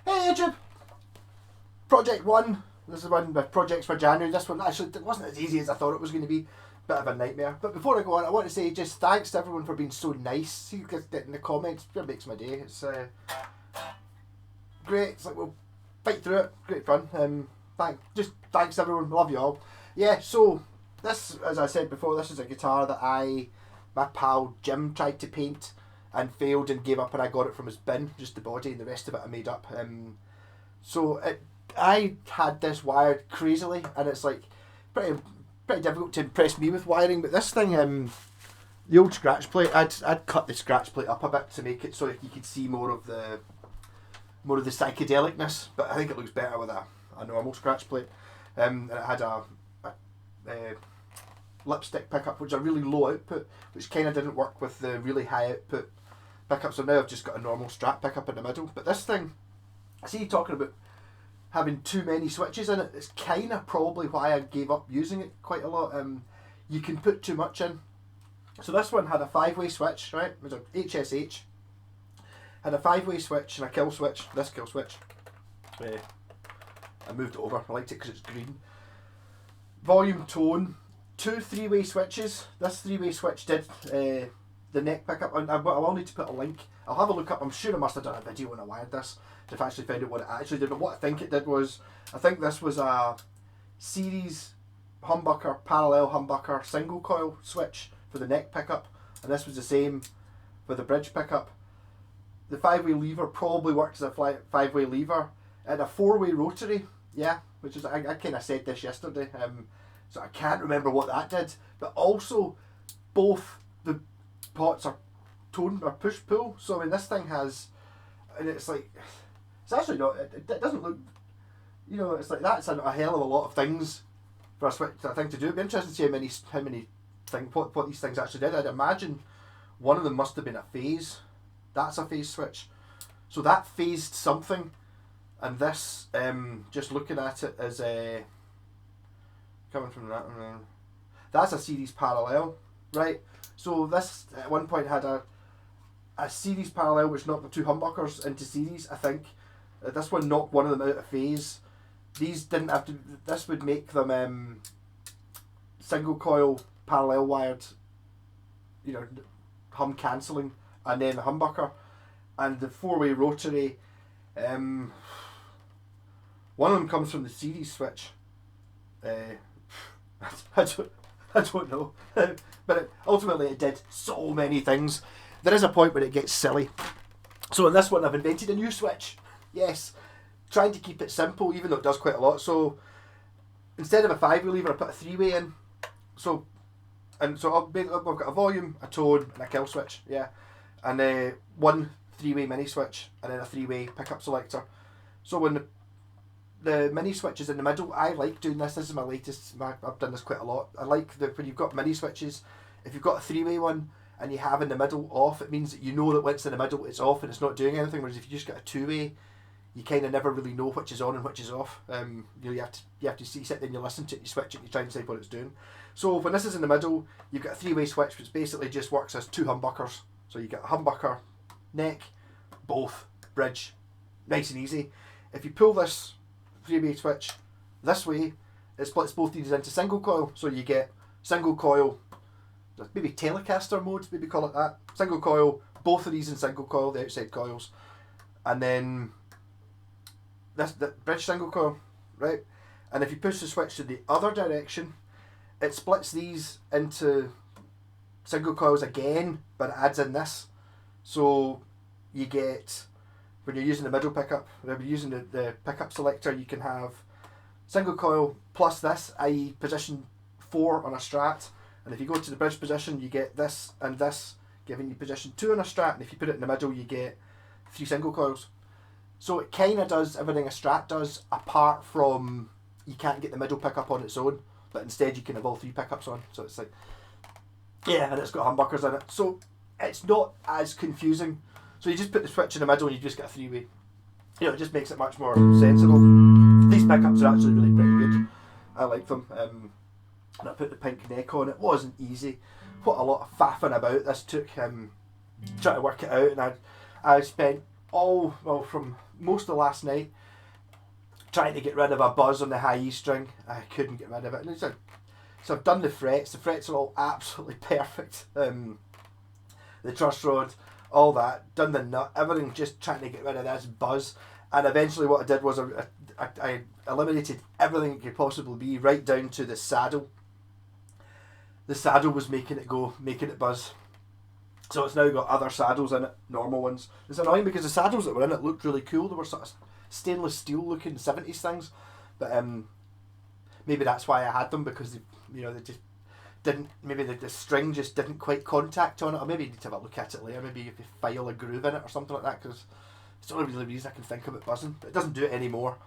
Hey YouTube! Project 1. This is one with projects for January. This one actually wasn't as easy as I thought it was going to be. Bit of a nightmare. But before I go on, I want to say just thanks to everyone for being so nice. See you guys in the comments. It makes my day. It's great. It's like we'll fight through it. Great fun. Thanks everyone. Love you all. Yeah, so this, as I said before, this is a guitar that my pal Jim tried to paint and failed and gave up, and I got it from his bin, just the body, and the rest of it I made up. I had this wired crazily, and it's like pretty difficult to impress me with wiring. But this thing, the old scratch plate, I'd cut the scratch plate up a bit to make it so that you could see more of the psychedelicness. But I think it looks better with a normal scratch plate. And it had a lipstick pickup, which is a really low output, which kind of didn't work with the really high output pickup. So now I've just got a normal Strat pickup in the middle. But this thing, I see you talking about having too many switches in it. It's kind of probably why I gave up using it quite a lot. You can put too much in. So this one had a 5-way switch, right? It was a HSH. Had a 5-way switch and a kill switch. This kill switch. I moved it over. I liked it because it's green. Volume, tone. 2 3-way switches. This 3-way switch did the neck pickup. I'll need to put a link. I'll have a look up. I'm sure I must have done a video when I wired this to actually find out what it actually did. But what I think it did was, I think this was a series humbucker, parallel humbucker, single coil switch for the neck pickup, and this was the same for the bridge pickup. The 5-way lever probably worked as a 5-way lever, and a 4-way rotary, yeah, which is, I kind of said this yesterday, so I can't remember what that did, but also both the pots are tone or push pull. So I mean, this thing has, and it's like, it's actually not, it doesn't look, it's like that's a hell of a lot of things for a switch, a thing to do. It'd be interesting to see how many what these things actually did. I'd imagine one of them must have been a phase. That's a phase switch, so that phased something, and this, just looking at it as a coming from that, that's a series parallel, right? So this at one point had a series parallel which knocked the 2 humbuckers into series, I think. This one knocked one of them out of phase. These didn't have to. This would make them single coil parallel wired, hum cancelling, and then the humbucker, and the 4-way rotary. One of them comes from the series switch. I don't know, but ultimately it did so many things. There is a point where it gets silly. So in this one I've invented a new switch. Yes, trying to keep it simple even though it does quite a lot. So instead of a 5-way lever I put a 3-way in. So I've got a volume, a tone and a kill switch, yeah, and one 3-way mini switch and then a 3-way pickup selector. So when the mini switch is in the middle, I like doing this. This is my latest. I've done this quite a lot. I like when you've got mini switches, if you've got a 3-way one and you have in the middle off, it means that you know that when it's in the middle it's off and it's not doing anything. Whereas if you just got a 2-way, you kind of never really know which is on and which is off. You have to sit there and you listen to it, you switch it, you try and decide what it's doing. So when this is in the middle, you've got a 3-way switch which basically just works as 2 humbuckers. So you get a humbucker, neck, both, bridge, nice and easy. If you pull this 3-way switch this way, it splits both these into single coil, so you get single coil, maybe Telecaster mode, maybe call it that, single coil, both of these in single coil, the outside coils, and then the bridge single coil, right? And if you push the switch to the other direction, it splits these into single coils again, but it adds in this, so you get, when you're using the middle pickup, when you're using the pickup selector, you can have single coil plus this, i.e. position 4 on a Strat, and if you go to the bridge position you get this and this, giving you position 2 on a Strat, and if you put it in the middle you get 3 single coils. So it kind of does everything a Strat does, apart from you can't get the middle pickup on its own, but instead you can have all 3 pickups on, so it's like, yeah, and it's got humbuckers in it, so it's not as confusing. So you just put the switch in the middle and you just get a 3-way. It just makes it much more sensible. These pickups are actually really pretty good. I like them. And I put the pink neck on. It wasn't easy. Put a lot of faffing about. This took trying to work it out, and I spent from most of last night trying to get rid of a buzz on the high E string. I couldn't get rid of it. And so I've done the frets. The frets are all absolutely perfect. The truss rod, all that. Done the nut, everything, just trying to get rid of this buzz. And eventually what I did was I eliminated everything it could possibly be, right down to the saddle. The saddle was making it buzz. So it's now got other saddles in it, normal ones. It's annoying because the saddles that were in it looked really cool. They were sort of stainless steel looking 70s things. But maybe that's why I had them, because they just didn't, maybe the string just didn't quite contact on it. Or maybe you need to have a look at it later. Maybe if you file a groove in it or something like that, because it's the only really reason I can think of it buzzing. But it doesn't do it anymore.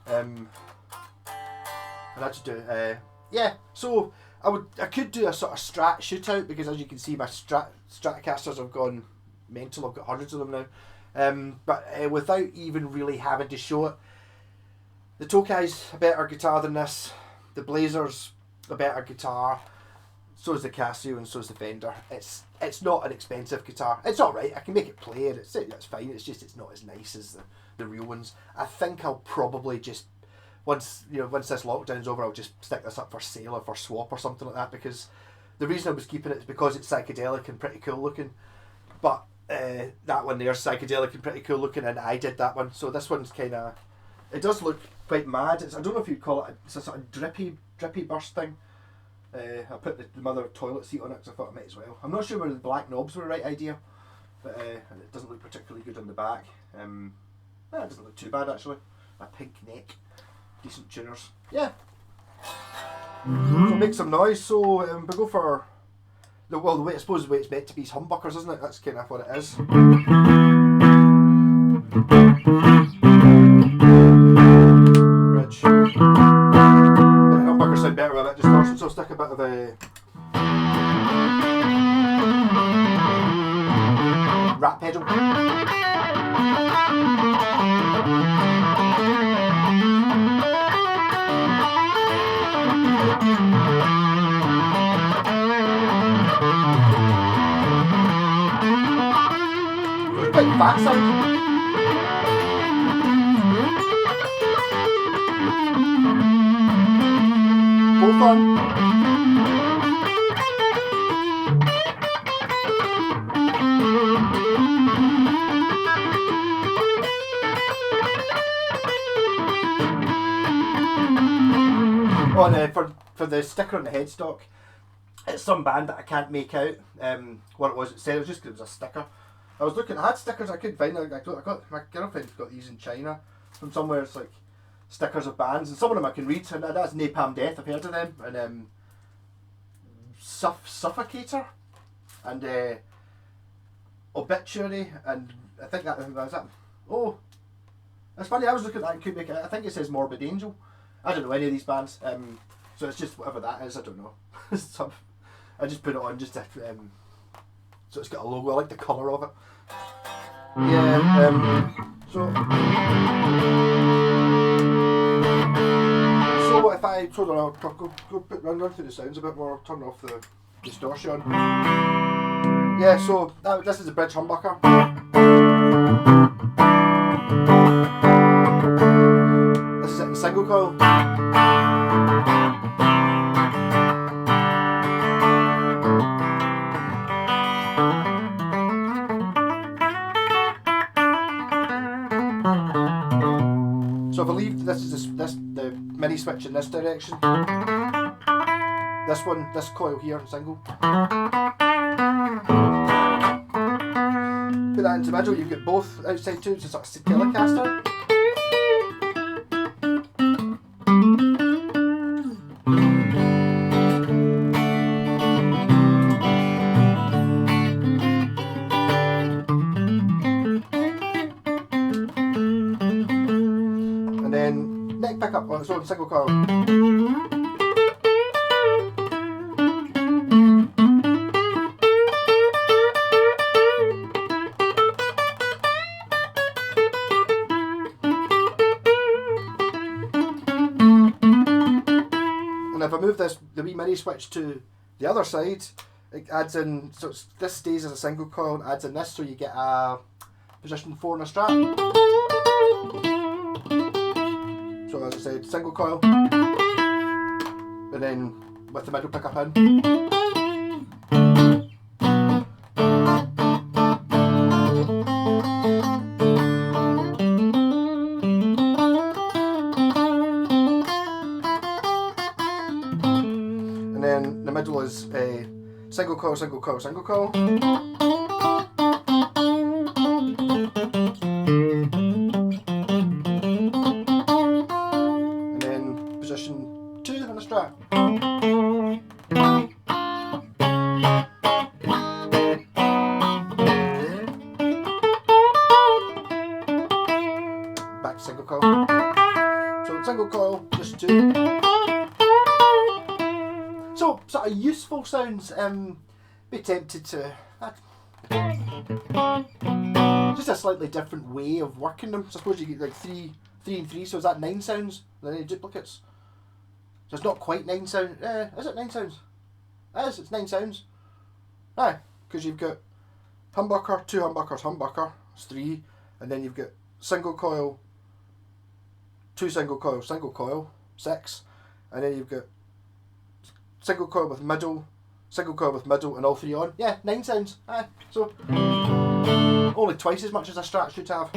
And I just do it. Yeah, so I could do a sort of Strat shootout, because as you can see my Stratocasters have gone mental. I've got hundreds of them now. But without even really having to show it, the Tokai's a better guitar than this. The Blazer's a better guitar. So is the Casio and so is the Fender. It's not an expensive guitar. It's alright. I can make it play and it's fine. It's just it's not as nice as the real ones. I think I'll probably just once this lockdown's over, I'll just stick this up for sale or for swap or something like that, because the reason I was keeping it is because it's psychedelic and pretty cool looking. But that one there's psychedelic and pretty cool looking, and I did that one. So this one's kind of, it does look quite mad. I don't know if you'd call it, it's a sort of drippy burst thing. I put the mother toilet seat on it because I thought I might as well. I'm not sure whether the black knobs were the right idea, but and it doesn't look particularly good on the back. It doesn't look too bad actually. A pink neck, decent tuners. Yeah. So make some noise. So we go for the way, I suppose the way it's meant to be is humbuckers, isn't it? That's kind of what it is. Bridge. Humbuckers sound better with a bit of distortion, so I'll stick a bit of a rat pedal. Quite fat sound. Both on. For the sticker on the headstock, it's some band that I can't make out what it was. It said it was just because it was a sticker. I was looking, I had stickers I couldn't find. I got my girlfriend got these in China from somewhere. It's like stickers of bands, and some of them I can read. And that's Napalm Death. I've heard of them, and Suffocator, and Obituary, and I think that was that. Oh, that's funny. I was looking at that and couldn't make it. I think it says Morbid Angel. I don't know any of these bands. So it's just whatever that is. I don't know. I just put it on just to, so it's got a logo. I like the colour of it. Yeah. So if I hold on, I'll run through the sounds a bit more. Turn off the distortion. Yeah. So this is a bridge humbucker. This is it in single coil. So if I leave the mini switch in this direction, this coil here in single. Put that into the middle, you've got both outside tubes, it's sort of Telecaster. And then neck pickup on its own single coil. And if I move the wee mini switch to the other side, it adds in, so this stays as a single coil and adds in this, so you get a position 4 in a Strat. So as I said, single coil, and then with the middle pickup in. And then the middle is a single coil, single coil, single coil. And then position 2 on the Strat. Back to single coil. So single coil, just 2. So sort of useful sounds. Be tempted to. Just a slightly different way of working them. So I suppose you get like 3 and 3. So is that 9 sounds? Are there any duplicates? So it's not quite 9 sounds. Is it 9 sounds? It is. It's 9 sounds. Aye, because you've got humbucker, 2 humbuckers, humbucker. It's 3, and then you've got single coil, 2 single coil, 6, and then you've got single coil with middle, and all 3 on. Yeah, 9 sounds. Aye, so only twice as much as a Strat should have.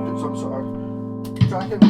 Put some sort of tracking.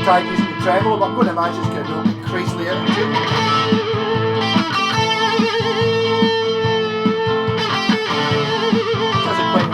tried using the tremolo, but I'm going to imagine it's going to go crazily out of tune. Doesn't quite.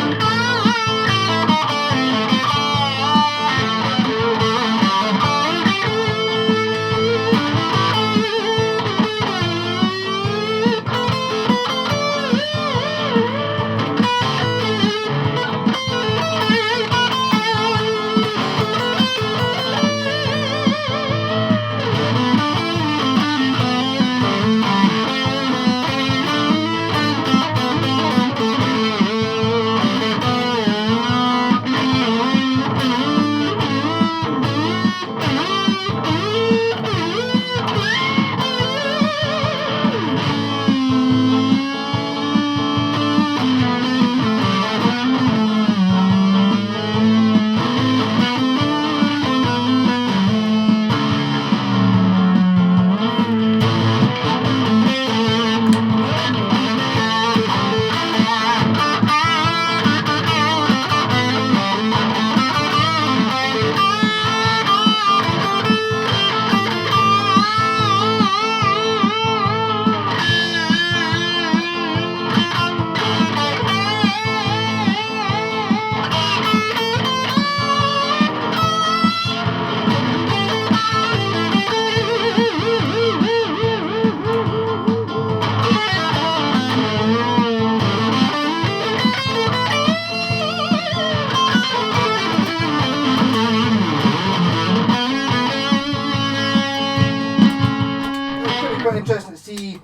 Quite interesting to see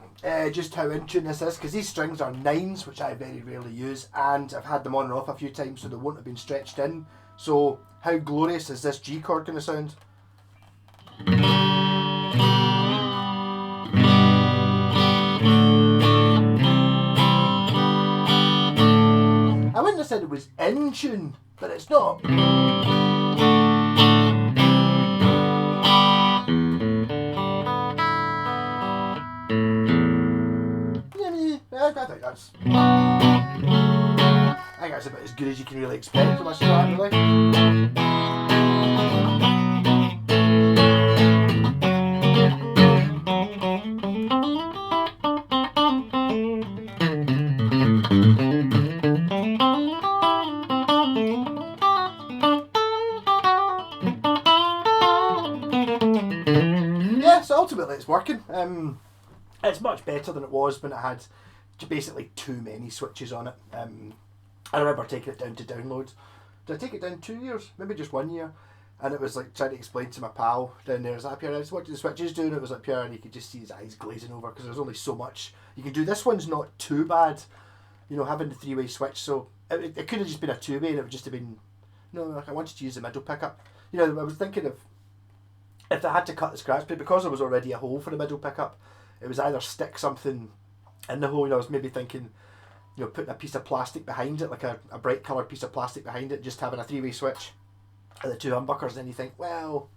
just how in tune this is, because these strings are 9s, which I very rarely use, and I've had them on and off a few times, so they won't have been stretched in. So how glorious is this G chord going to sound? I wouldn't have said it was in tune, but it's not. I think that's about as good as you can really expect from a Strat, really. Yeah, so ultimately it's working. It's much better than it was when it had basically too many switches on it. I remember taking it down to download. Did I take it down 2 years? Maybe just 1 year. And it was like trying to explain to my pal down there, I was like, Pierre, what do the switches do? And it was like, Pierre, and you could just see his eyes glazing over because there's only so much you can do. This one's not too bad, you know, having the 3-way switch. So it could have just been a 2-way and it would just have been, no, like I wanted to use the middle pickup. You know, I was thinking of if I had to cut the scratch plate, because there was already a hole for the middle pickup, it was either stick something in the hole, you know, I was maybe thinking, you know, putting a piece of plastic behind it, like a bright coloured piece of plastic behind it, just having a 3-way switch and the 2 humbuckers, and then you think, well,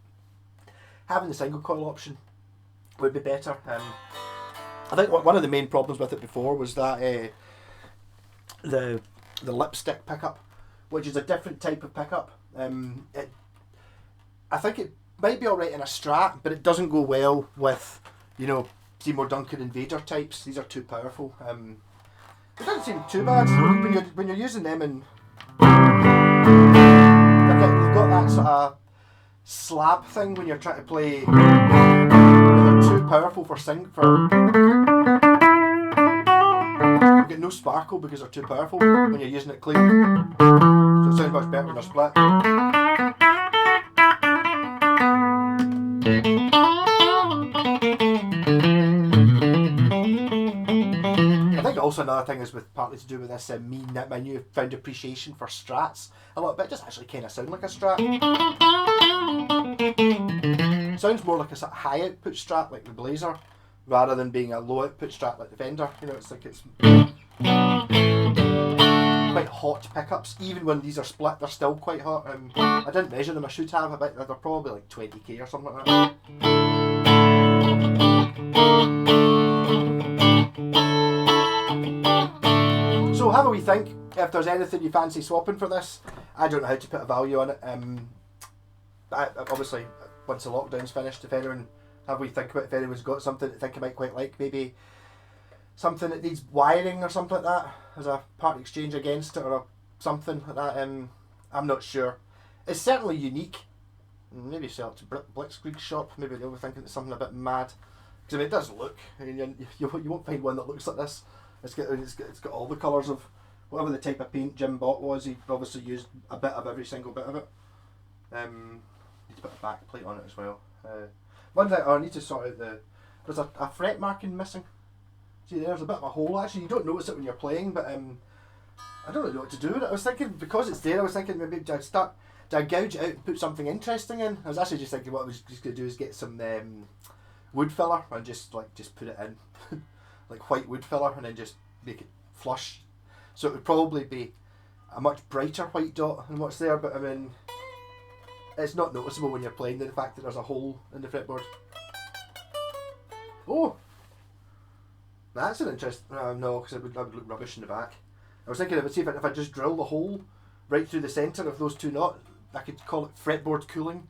having the single coil option would be better. I think one of the main problems with it before was that the lipstick pickup, which is a different type of pickup. I think it might be alright in a Strat, but it doesn't go well with, you know, Seymour Duncan and Vader types. These are too powerful. It doesn't seem too bad when you're using them, and they've got that sort of slab thing when you're trying to play. They're too powerful for you get no sparkle because they're too powerful when you're using it clean. So it sounds much better when they're split. I think also another thing is partly to do with this my newfound appreciation for Strats a little bit. It does actually kind of sound like a Strat. It sounds more like a sort of high output Strat like the Blazer, rather than being a low output Strat like the Fender. You know, it's like it's quite hot pickups. Even when these are split, they're still quite hot. I didn't measure them. I should have. They're probably like 20k or something like that. So have a wee think if there's anything you fancy swapping for this. I don't know how to put a value on it. Obviously, once the lockdown's finished, if anyone have we think about if anyone's got something that they think I might quite like, maybe something that needs wiring or something like that as a part exchange against it, or something like that. I'm not sure. It's certainly unique. Maybe sell it to Blitzkrieg's shop. Maybe they were thinking it's something a bit mad. Because I mean, it does look. I mean, you won't find one that looks like this. It's got all the colours of whatever the type of paint Jim bought was. He obviously used a bit of every single bit of it. Need to put a back plate on it as well. One thing I need to sort out there's a fret marking missing. See, there's a bit of a hole. Actually, you don't notice it when you're playing, but I don't really know what to do with it. I was thinking, because it's there, I was thinking maybe do I gouge it out and put something interesting in? I was actually just thinking what I was just going to do is get some wood filler and just put it in. Like white wood filler, and then just make it flush. So it would probably be a much brighter white dot than what's there, but I mean, it's not noticeable when you're playing, the fact that there's a hole in the fretboard. Oh! That's an interest. No, because it would look rubbish in the back. I was thinking if I just drill the hole right through the centre of those two knots, I could call it fretboard cooling.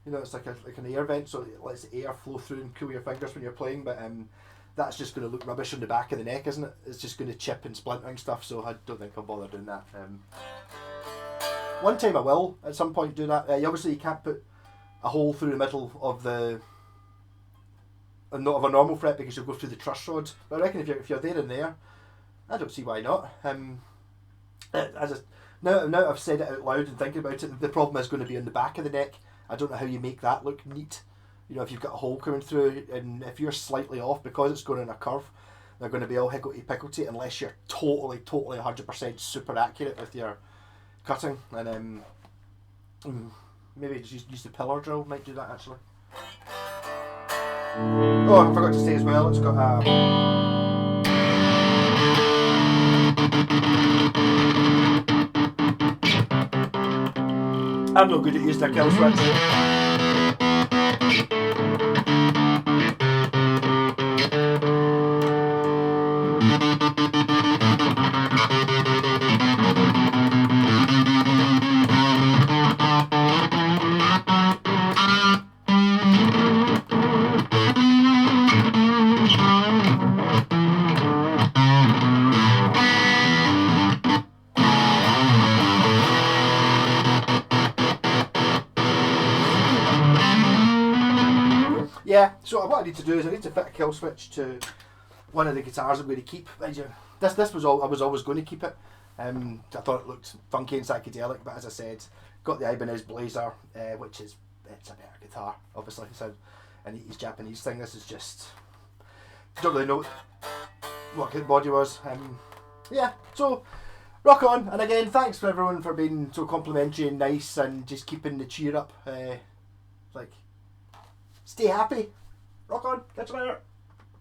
You know, it's like an air vent, so it lets the air flow through and cool your fingers when you're playing. But that's just going to look rubbish on the back of the neck, isn't it? It's just going to chip and splinter and stuff. So I don't think I'll bother doing that. One time I will at some point do that. Obviously, you can't put a hole through the middle of not of a normal fret because you'll go through the truss rod. But I reckon if you're there and there, I don't see why not. Now I've said it out loud and thinking about it, the problem is going to be on the back of the neck. I don't know how you make that look neat. You know, if you've got a hole coming through, and if you're slightly off because it's going in a curve, they're going to be all higgledy-piggledy unless you're totally 100% super accurate with your cutting. And maybe just use the pillar drill, might do that actually. Oh, I forgot to say as well, it's got I'm not good at using a kill switch. Yeah, so what I need to do is I need to fit a kill switch to one of the guitars I'm going to keep. This was all I was always going to keep it. I thought it looked funky and psychedelic, but as I said, got the Ibanez Blazer, which it's a better guitar, obviously. So an 80s Japanese thing. This is just don't really know what the body was. Yeah, so rock on, and again, thanks for everyone for being so complimentary and nice and just keeping the cheer up. Stay happy. Rock on. Catch you later.